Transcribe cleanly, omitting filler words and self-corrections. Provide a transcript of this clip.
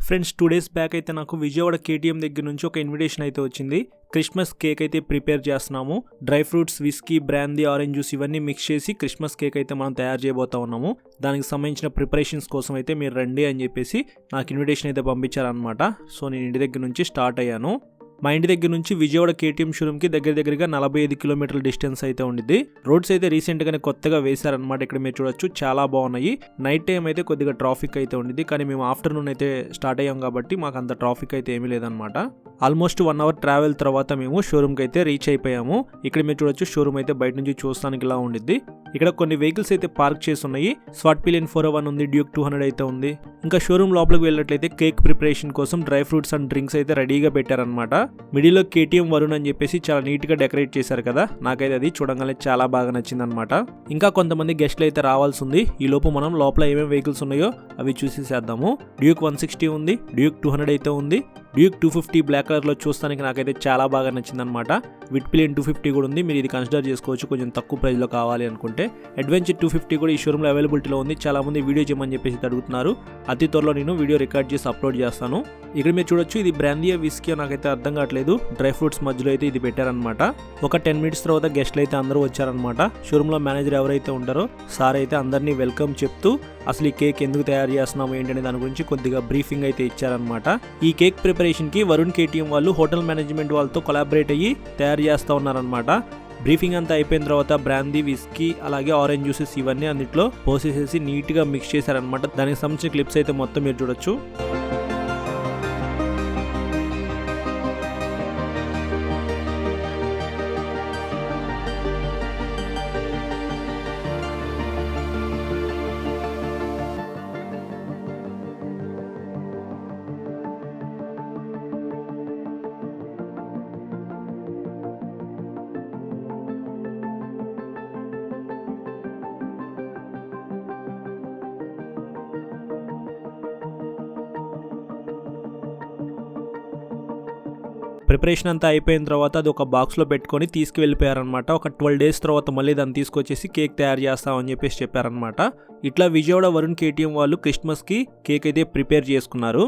Friends 2 days back అయితే నాకు Vijayawada KTM దగ్గర నుంచి ఒక ఇన్విటేషన్ అయితే వచ్చింది. క్రిస్మస్ కేక్ అయితే ప్రిపేర్ చేస్తున్నాము. Dry fruits, whisky, brandy, orange juice ఇవన్నీ మిక్స్ చేసి క్రిస్మస్ కేక్ అయితే మనం తయారు చేయబోతా ఉన్నాము. దానికి సంబంధించిన ప్రిపరేషన్స్ కోసం అయితే మీరు రండి అని చెప్పేసి నాకు ఇన్విటేషన్ అయితే పంపించారనమాట. సో నేను ఇంటి దగ్గర నుంచి స్టార్ట్ అయ్యాను. మా ఇంటి దగ్గర నుంచి విజయవాడ కేటీఎం షోరూమ్కి దగ్గరగా 45 కిలోమీటర్ల డిస్టెన్స్ అయితే ఉండిద్ది. రోడ్స్ అయితే రీసెంట్గానే కొత్తగా వేశారనమాట. ఇక్కడ మీరు చూడొచ్చు, చాలా బాగున్నాయి. నైట్ టైం అయితే కొద్దిగా ట్రాఫిక్ అయితే ఉండిద్ది, కానీ మేము ఆఫ్టర్నూన్ అయితే స్టార్ట్ అయ్యాం కాబట్టి మాకు అంత ట్రాఫిక్ అయితే ఏమీ లేదనమాట. ఆల్మోస్ట్ 1 hour ట్రావెల్ తర్వాత మేము షోరూమ్కి అయితే రీచ్ అయిపోయాము. ఇక్కడ మీరు చూడొచ్చు, షోరూమ్ అయితే బయట నుంచి చూస్తానికి ఇలా ఉండిద్ది. ఇక్కడ కొన్ని వెహికల్స్ అయితే పార్క్ చేసి ఉన్నాయి. స్వాట్ పిలియన్ 401 ఉంది, డ్యూక్ 200 అయితే ఉంది. ఇంకా షోరూమ్ లోపలికి వెళ్ళినట్లయితే కేక్ ప్రిపరేషన్ కోసం డ్రై ఫ్రూట్స్ అండ్ డ్రింక్స్ అయితే రెడీగా పెట్టారనమాట. మిడిల్లో కేటీఎం వరుణ్ అని చెప్పేసి చాలా నీట్ గా డెకరేట్ చేశారు కదా. నాకైతే అది చూడంగానే చాలా బాగా నచ్చింది అనమాట. ఇంకా కొంతమంది గెస్ట్లు అయితే రావాల్సి ఉంది. ఈ లోపు మనం లోపల ఏమేమి వెహికల్స్ ఉన్నాయో అవి చూసేసేద్దాము. డ్యూక్ 160 ఉంది, డ్యూక్ 200 అయితే ఉంది, డ్యూక్ 250 బ్లాక్ కలర్ లో చూస్తానికి నాకైతే చాలా బాగా నచ్చింది అనమాట. విట్ పిలియన్ 250 కూడా ఉంది. మీరు ఇది కన్సిడర్ చేసుకోవచ్చు కొంచెం తక్కువ ప్రైస్ లో కావాలి అనుకుంటే. అడ్వెంచర్ 250 కూడా ఈ షోరూమ్ లో అవైలబిలిటీలో ఉంది. చాలా మంది వీడియో చేయమని చెప్పేసి అడుగుతున్నారు. అతి త్వరలో నేను వీడియో రికార్డ్ చేసి అప్లోడ్ చేస్తాను. ఇక్కడ మీరు చూడొచ్చు, ఇది బ్రాందీ విస్కీ నాకైతే అర్థం కావట్లేదు. డ్రై ఫ్రూట్స్ మధ్యలో అయితే ఇది పెట్టారనమాట. ఒక 10 minutes తర్వాత గెస్ట్లు అయితే అందరూ వచ్చారనమాట. షోరూమ్ లో మేనేజర్ ఎవరైతే ఉంటారో సార్ అయితే అందరినీ వెల్కమ్ చెప్తూ అసలు ఈ కేక్ ఎందుకు తయారు చేస్తున్నాము ఏంటనే దాని గురించి కొద్దిగా బ్రీఫింగ్ అయితే ఇచ్చారనమాట. ఈ కేక్ ప్రిపరేషన్ కి వరుణ్ కేటీఎం వాళ్ళు హోటల్ మేనేజ్మెంట్ వాళ్ళతో కొలాబరేట్ అయ్యి తయారు చేస్తూ ఉన్నారనమాట. బ్రీఫింగ్ అంతా అయిపోయిన తర్వాత బ్రాందీ, విస్కీ అలాగే ఆరెంజ్ జ్యూసెస్ ఇవన్నీ అన్నిట్లో పోసేసేసి నీట్ గా మిక్స్ చేశారనమాట. దానికి సంబంధించిన క్లిప్స్ అయితే మొత్తం మీరు చూడొచ్చు. ప్రిపరేషన్ అంతా అయిపోయిన తర్వాత అది ఒక బాక్స్లో పెట్టుకొని తీసుకువెళ్ళిపోయారనమాట. ఒక 12 days తర్వాత మళ్ళీ దాన్ని తీసుకొచ్చేసి కేక్ తయారు చేస్తామని చెప్పేసి చెప్పారనమాట. ఇట్లా విజయవాడ వరుణ్ కేటీఎం వాళ్ళు క్రిస్మస్కి కేక్ అయితే ప్రిపేర్ చేసుకున్నారు.